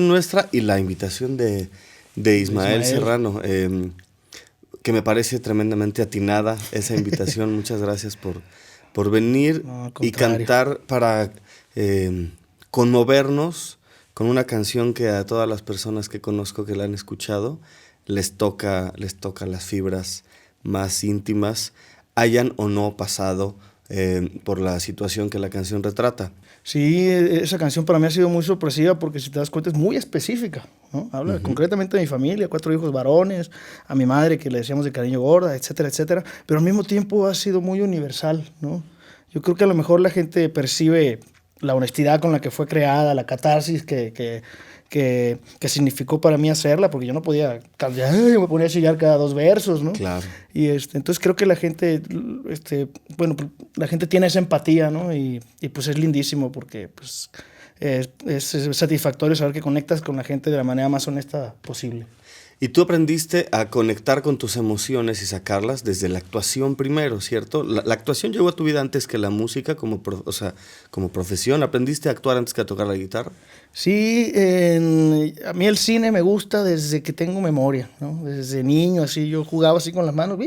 [SPEAKER 1] nuestra y la invitación de Ismael Serrano, que me parece tremendamente atinada esa invitación. Muchas gracias por venir y cantar para conmovernos con una canción que a todas las personas que conozco que la han escuchado les toca las fibras más íntimas, hayan o no pasado por la situación que la canción retrata.
[SPEAKER 5] Sí, esa canción para mí ha sido muy sorpresiva porque si te das cuenta es muy específica, ¿no? Habla concretamente de mi familia, 4 hijos varones, a mi madre que le decíamos de cariño gorda, etcétera, etcétera, pero al mismo tiempo ha sido muy universal, ¿no? Yo creo que a lo mejor la gente percibe la honestidad con la que fue creada, la catarsis que significó para mí hacerla, porque yo no podía, yo me ponía a chillar cada 2 versos, ¿no?
[SPEAKER 1] Claro.
[SPEAKER 5] Y entonces creo que la gente, la gente tiene esa empatía, ¿no? Y pues es lindísimo porque pues es satisfactorio saber que conectas con la gente de la manera más honesta posible.
[SPEAKER 1] Y tú aprendiste a conectar con tus emociones y sacarlas desde la actuación primero, ¿cierto? La actuación llegó a tu vida antes que la música como profesión. ¿Aprendiste a actuar antes que a tocar la guitarra?
[SPEAKER 5] Sí, a mí el cine me gusta desde que tengo memoria, ¿no? Desde niño, así, yo jugaba así con las manos,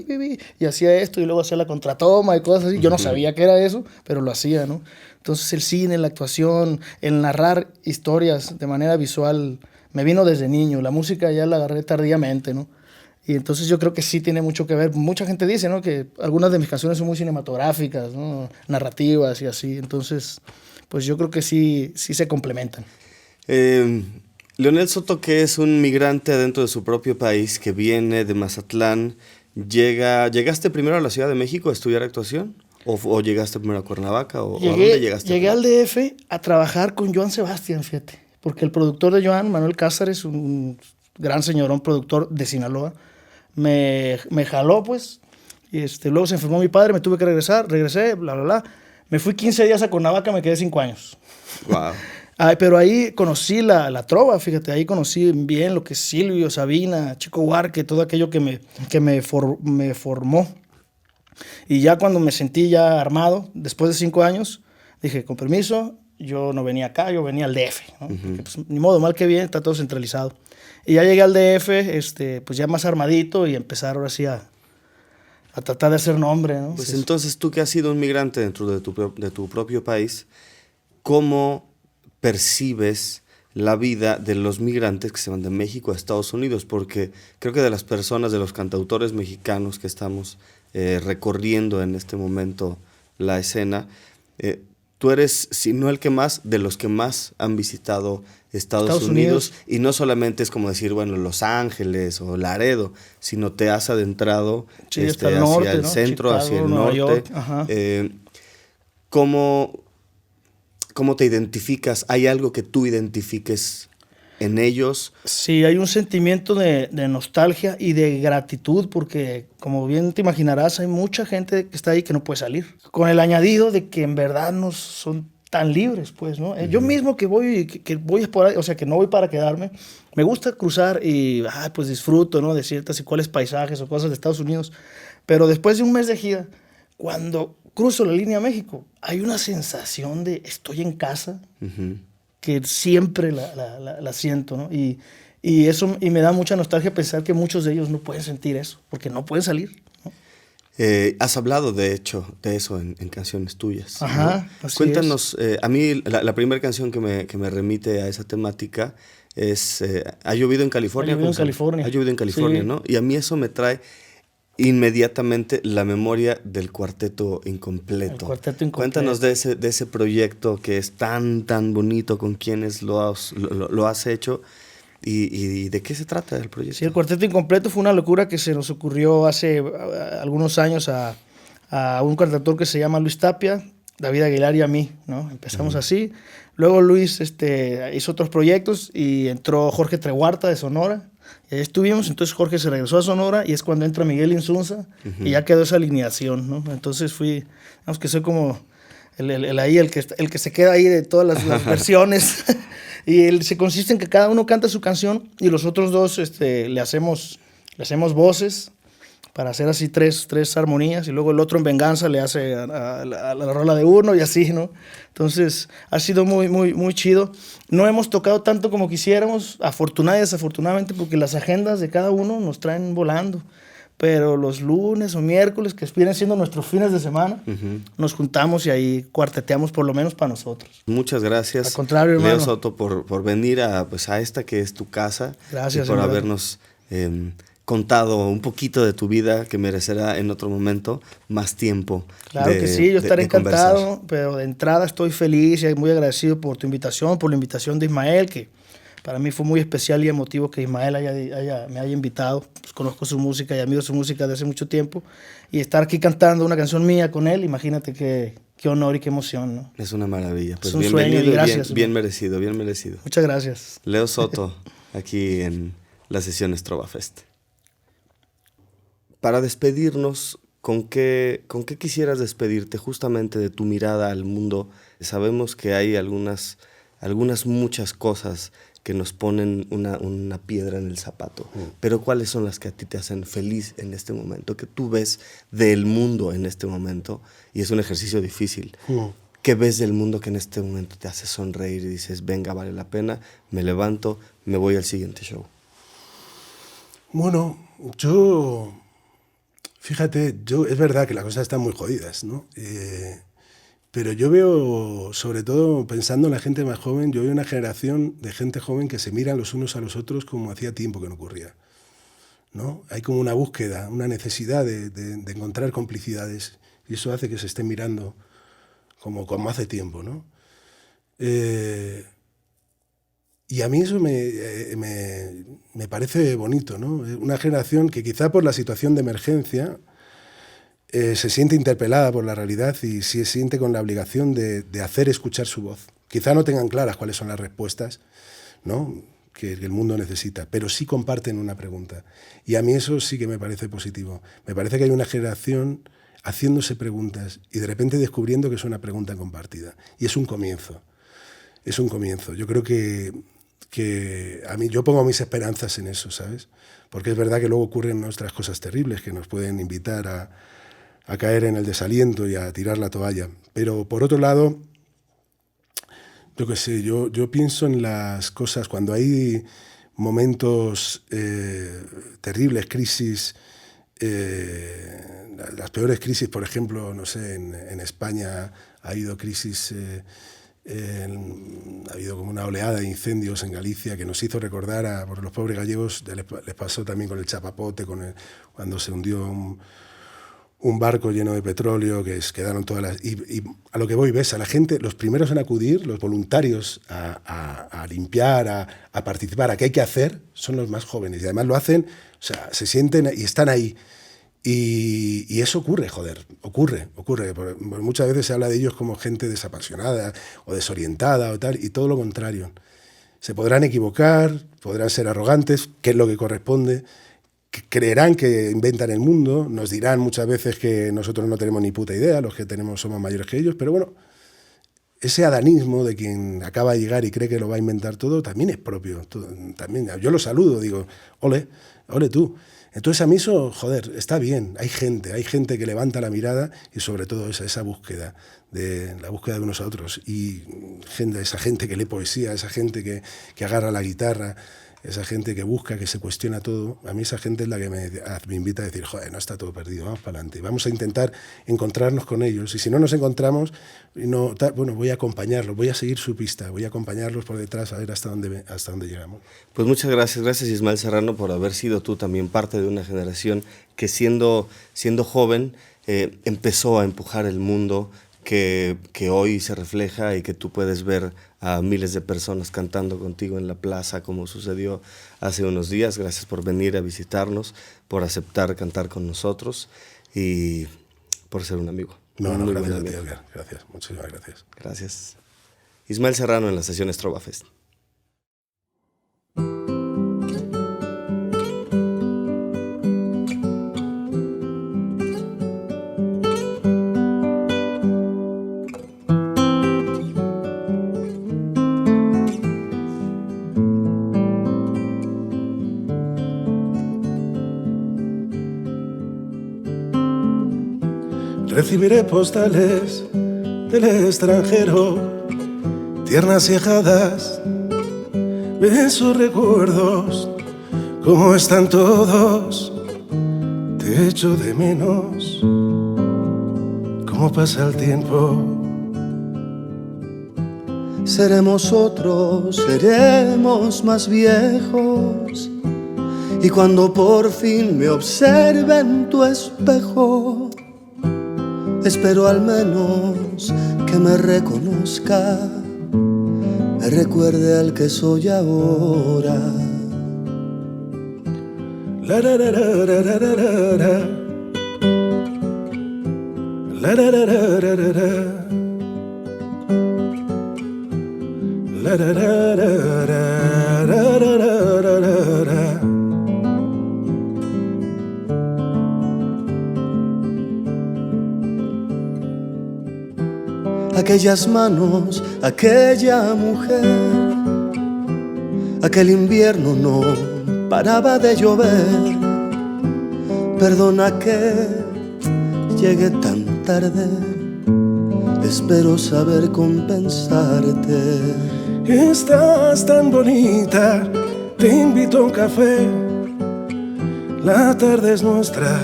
[SPEAKER 5] y hacía esto, y luego hacía la contratoma y cosas así. Yo no sabía qué era eso, pero lo hacía, ¿no? Entonces el cine, la actuación, el narrar historias de manera visual, me vino desde niño. La música ya la agarré tardíamente, ¿no? Y entonces yo creo que sí tiene mucho que ver. Mucha gente dice, ¿no?, que algunas de mis canciones son muy cinematográficas, ¿no?, narrativas y así. Entonces, pues yo creo que sí se complementan.
[SPEAKER 1] Leonel Soto, que es un migrante dentro de su propio país, que viene de Mazatlán, ¿llegaste primero a la Ciudad de México a estudiar actuación? ¿O llegaste primero a Cuernavaca? ¿A dónde llegaste?
[SPEAKER 5] Llegué al DF a trabajar con Joan Sebastián, fíjate. Porque el productor de Joan, Manuel Cázares, un gran señorón productor de Sinaloa, me jaló, pues, y luego se enfermó mi padre, me tuve que regresé, bla, bla, bla. Me fui 15 días a Cuernavaca, me quedé 5 años.
[SPEAKER 1] Wow.
[SPEAKER 5] Pero ahí conocí la trova, fíjate, ahí conocí bien lo que es Silvio, Sabina, Chico Huarque, todo aquello que me formó. Y ya cuando me sentí ya armado, después de 5 años, dije, con permiso, yo no venía acá, yo venía al DF, ¿no? Porque, pues, ni modo, mal que bien, está todo centralizado. Y ya llegué al DF, pues ya más armadito y empezar ahora sí a tratar de hacer nombre, ¿no?
[SPEAKER 1] Pues entonces tú que has sido un migrante dentro de tu propio país, ¿cómo percibes la vida de los migrantes que se van de México a Estados Unidos? Porque creo que de las personas, de los cantautores mexicanos que estamos recorriendo en este momento la escena, tú eres, si no el que más, de los que más han visitado Estados Unidos. Y no solamente es como decir, bueno, Los Ángeles o Laredo, sino te has adentrado
[SPEAKER 5] hasta el
[SPEAKER 1] hacia
[SPEAKER 5] norte,
[SPEAKER 1] el
[SPEAKER 5] ¿no?
[SPEAKER 1] centro,
[SPEAKER 5] Chicago,
[SPEAKER 1] hacia el
[SPEAKER 5] Nueva
[SPEAKER 1] norte.
[SPEAKER 5] York, ajá.
[SPEAKER 1] ¿Cómo te identificas? ¿Hay algo que tú identifiques en ellos?
[SPEAKER 5] Sí, hay un sentimiento de nostalgia y de gratitud porque, como bien te imaginarás, hay mucha gente que está ahí que no puede salir. Con el añadido de que en verdad no son tan libres, pues, ¿no? Yo mismo que voy por ahí, o sea, que no voy para quedarme, me gusta cruzar y, pues disfruto, ¿no? De ciertas y cuáles paisajes o cosas de Estados Unidos. Pero después de un mes de gira, cuando cruzo la línea a México, hay una sensación de estoy en casa, que siempre la siento, ¿no? Y eso, y me da mucha nostalgia pensar que muchos de ellos no pueden sentir eso, porque no pueden salir, ¿no?
[SPEAKER 1] Has hablado, de hecho, de eso en canciones tuyas.
[SPEAKER 5] Ajá,
[SPEAKER 1] ¿no?
[SPEAKER 5] así
[SPEAKER 1] Cuéntanos, a mí la primera canción que me remite a esa temática es Ha llovido en California.
[SPEAKER 5] Ha llovido en California.
[SPEAKER 1] Ha llovido en California,
[SPEAKER 5] sí.
[SPEAKER 1] ¿no? Y a mí eso me trae inmediatamente la memoria del Cuarteto Incompleto.
[SPEAKER 5] El Cuarteto Incompleto.
[SPEAKER 1] Cuéntanos de ese proyecto que es tan bonito, con quienes lo has hecho y de qué se trata el proyecto.
[SPEAKER 5] Sí, el Cuarteto Incompleto fue una locura que se nos ocurrió hace algunos años a un cantautor que se llama Luis Tapia, David Aguilar y a mí, ¿no? Empezamos así. Luego Luis hizo otros proyectos y entró Jorge Treguarta de Sonora. Y ahí estuvimos, entonces Jorge se regresó a Sonora y es cuando entra Miguel Insunza y ya quedó esa alineación, ¿no? Entonces digamos que soy como el que se queda ahí de todas las versiones. Y se consiste en que cada uno canta su canción y los otros dos le hacemos voces para hacer así tres armonías y luego el otro en venganza le hace a la rola de uno y así, ¿no? Entonces ha sido muy, muy, muy chido. No hemos tocado tanto como quisiéramos, afortunadamente y desafortunadamente, porque las agendas de cada uno nos traen volando. Pero los lunes o miércoles, que vienen siendo nuestros fines de semana, nos juntamos y ahí cuarteteamos por lo menos para nosotros.
[SPEAKER 1] Muchas gracias.
[SPEAKER 5] Al contrario, hermano.
[SPEAKER 1] Leo Soto, por venir a esta que es tu casa.
[SPEAKER 5] Gracias,
[SPEAKER 1] y por
[SPEAKER 5] hermano.
[SPEAKER 1] habernos contado un poquito de tu vida, que merecerá en otro momento más tiempo.
[SPEAKER 5] Claro que sí, yo estaré encantado, pero de entrada estoy feliz y muy agradecido por tu invitación, por la invitación de Ismael, que para mí fue muy especial y emotivo que Ismael me haya invitado. Pues conozco su música y admiro su música desde hace mucho tiempo. Y estar aquí cantando una canción mía con él, imagínate qué honor y qué emoción, ¿no?
[SPEAKER 1] Es una maravilla. Pues
[SPEAKER 5] es un
[SPEAKER 1] bienvenido
[SPEAKER 5] sueño y gracias.
[SPEAKER 1] Bien merecido, bien merecido.
[SPEAKER 5] Muchas gracias.
[SPEAKER 1] Leo Soto, aquí en las sesiones Trova Fest. Para despedirnos, ¿con qué quisieras despedirte justamente de tu mirada al mundo? Sabemos que hay muchas cosas que nos ponen una piedra en el zapato, pero ¿cuáles son las que a ti te hacen feliz en este momento? Que tú ves del mundo en este momento, y es un ejercicio difícil. ¿Qué ves del mundo que en este momento te hace sonreír y dices, venga, vale la pena, me levanto, me voy al siguiente show?
[SPEAKER 3] Bueno, fíjate, es verdad que las cosas están muy jodidas, ¿no? Pero yo veo, sobre todo pensando en la gente más joven, yo veo una generación de gente joven que se miran los unos a los otros como hacía tiempo que no ocurría, ¿no? Hay como una búsqueda, una necesidad de encontrar complicidades, y eso hace que se estén mirando como hace tiempo, ¿no? Y a mí eso me parece bonito, ¿no? Una generación que quizá por la situación de emergencia se siente interpelada por la realidad y se siente con la obligación de hacer escuchar su voz. Quizá no tengan claras cuáles son las respuestas, ¿no?, que el mundo necesita, pero sí comparten una pregunta. Y a mí eso sí que me parece positivo. Me parece que hay una generación haciéndose preguntas y de repente descubriendo que es una pregunta compartida. Y es un comienzo. Es un comienzo. Yo creo que a mí, yo pongo mis esperanzas en eso, ¿sabes? Porque es verdad que luego ocurren otras cosas terribles que nos pueden invitar a caer en el desaliento y a tirar la toalla. Pero por otro lado, yo qué sé, yo pienso en las cosas cuando hay momentos terribles, crisis, las peores crisis, por ejemplo, no sé, en España ha habido crisis, ha habido como una oleada de incendios en Galicia que nos hizo recordar por los pobres gallegos, les pasó también con el chapapote, cuando se hundió un barco lleno de petróleo, quedaron todas las... Y a lo que voy, ves, a la gente, los primeros en acudir, los voluntarios a limpiar, a participar, a qué hay que hacer, son los más jóvenes. Y además lo hacen, o sea, se sienten y están ahí. Y eso ocurre, joder, ocurre. Muchas veces se habla de ellos como gente desapasionada o desorientada o tal, y todo lo contrario. Se podrán equivocar, podrán ser arrogantes, que es lo que corresponde, creerán que inventan el mundo, nos dirán muchas veces que nosotros no tenemos ni puta idea, los que somos mayores que ellos, pero bueno, ese adanismo de quien acaba de llegar y cree que lo va a inventar todo también es propio. También, yo lo saludo, digo, ole tú. Entonces a mí eso, joder, está bien, hay gente que levanta la mirada y sobre todo esa búsqueda, la búsqueda de unos a otros, y esa gente que lee poesía, esa gente que agarra la guitarra, esa gente que busca, que se cuestiona todo. A mí esa gente es la que me invita a decir, joder, no está todo perdido, vamos para adelante. Vamos a intentar encontrarnos con ellos. Y si no nos encontramos, bueno, voy a acompañarlos, voy a seguir su pista, voy a acompañarlos por detrás a ver hasta dónde llegamos.
[SPEAKER 1] Pues muchas gracias. Gracias, Ismael Serrano, por haber sido tú también parte de una generación que siendo joven empezó a empujar el mundo que hoy se refleja y que tú puedes ver a miles de personas cantando contigo en la plaza, como sucedió hace unos días. Gracias por venir a visitarnos, por aceptar cantar con nosotros y por ser un amigo.
[SPEAKER 3] Gracias a ti, Edgar. Gracias, muchísimas gracias.
[SPEAKER 1] Gracias. Ismael Serrano en la sesión Estroba Fest.
[SPEAKER 2] Recibiré postales del extranjero, tiernas y ajadas, besos, recuerdos, cómo están todos, te echo de menos, cómo pasa el tiempo.
[SPEAKER 4] Seremos otros, seremos más viejos, y cuando por fin me observe en tu espejo, espero al menos que me reconozca, me recuerde al que soy ahora.
[SPEAKER 2] La la la la la la la la. La la la la la la la. La la la la la la la la la.
[SPEAKER 4] Aquellas manos, aquella mujer, aquel invierno no paraba de llover. Perdona que llegue tan tarde, espero saber compensarte.
[SPEAKER 2] Estás tan bonita, te invito a un café. La tarde es nuestra,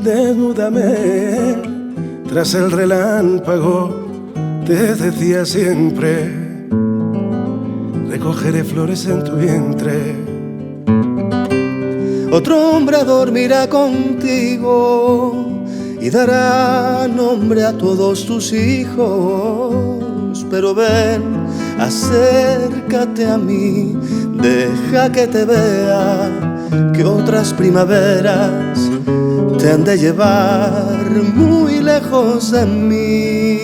[SPEAKER 2] desnúdame. Tras el relámpago te decía siempre, recogeré flores en tu vientre.
[SPEAKER 4] Otro hombre dormirá contigo y dará nombre a todos tus hijos. Pero ven, acércate a mí, deja que te vea, que otras primaveras te han de llevar muy lejos de mí.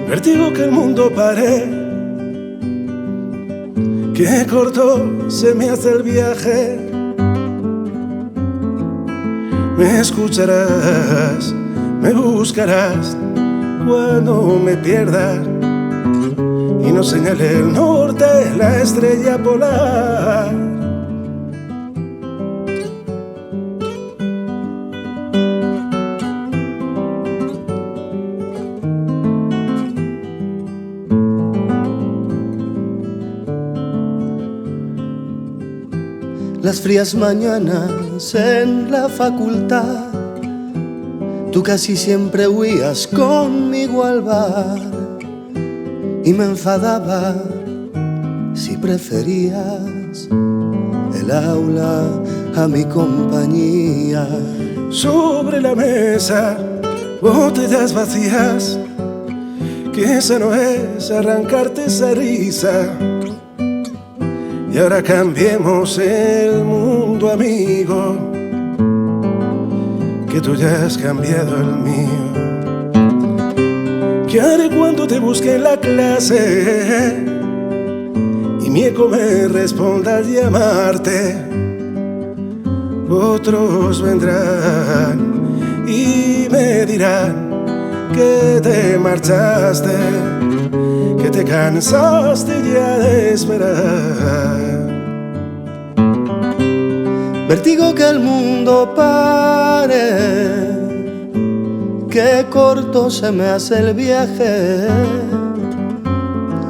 [SPEAKER 2] Vértigo que el mundo pare, que corto se me hace el viaje. Me escucharás, me buscarás cuando me pierda y nos señale el norte, la estrella polar.
[SPEAKER 4] Las frías mañanas en la facultad, tú casi siempre huías conmigo al bar y me enfadaba si preferías el aula a mi compañía.
[SPEAKER 2] sobre la mesa, botellas vacías, que esa no es arrancarte esa risa. Y ahora cambiemos el mundo, amigo, que tú ya has cambiado el mío. ¿Qué haré cuando te busque en la clase y mi eco me responda al llamarte? Otros vendrán y me dirán que te marchaste, que te cansaste ya de esperar.
[SPEAKER 1] Vértigo que el mundo pare, qué corto se me hace el viaje.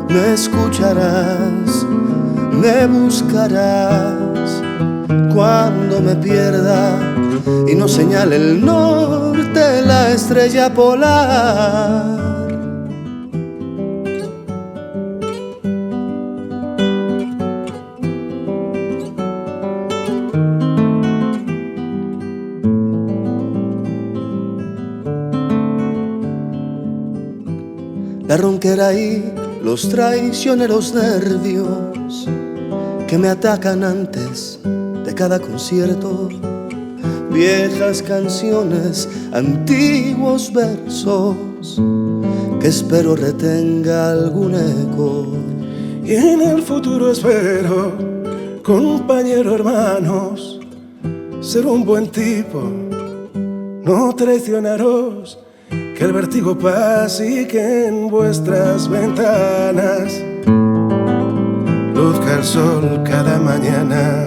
[SPEAKER 1] Me escucharás, me buscarás cuando me pierda y no señale el norte la estrella polar. La ronquera y los traicioneros nervios que me atacan antes de cada concierto, viejas canciones, antiguos versos que espero retenga algún eco.
[SPEAKER 2] Y en el futuro espero, compañero, hermanos, ser un buen tipo, no traicionaros, que el vértigo pase y que en vuestras ventanas luzca el sol cada mañana.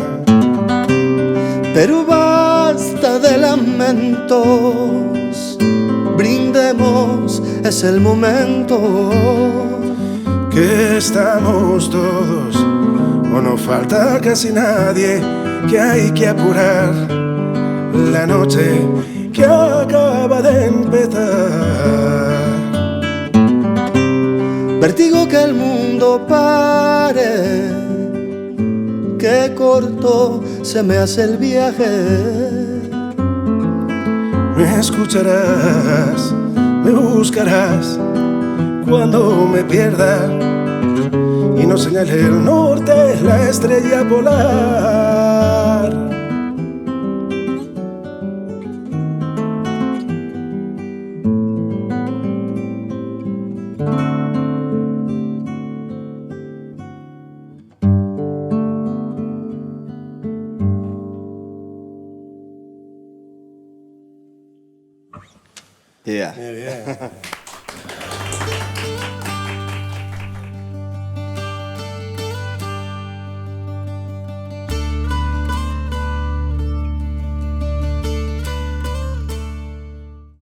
[SPEAKER 1] Pero basta de lamentos, brindemos, es el momento.
[SPEAKER 2] Que estamos todos, o no falta casi nadie, que hay que apurar la noche que acaba de empezar.
[SPEAKER 1] Vértigo que el mundo pare, qué corto se me hace el viaje.
[SPEAKER 2] Me escucharás, me buscarás cuando me pierda y no señale el norte la estrella polar.
[SPEAKER 1] Yeah.
[SPEAKER 3] Muy bien.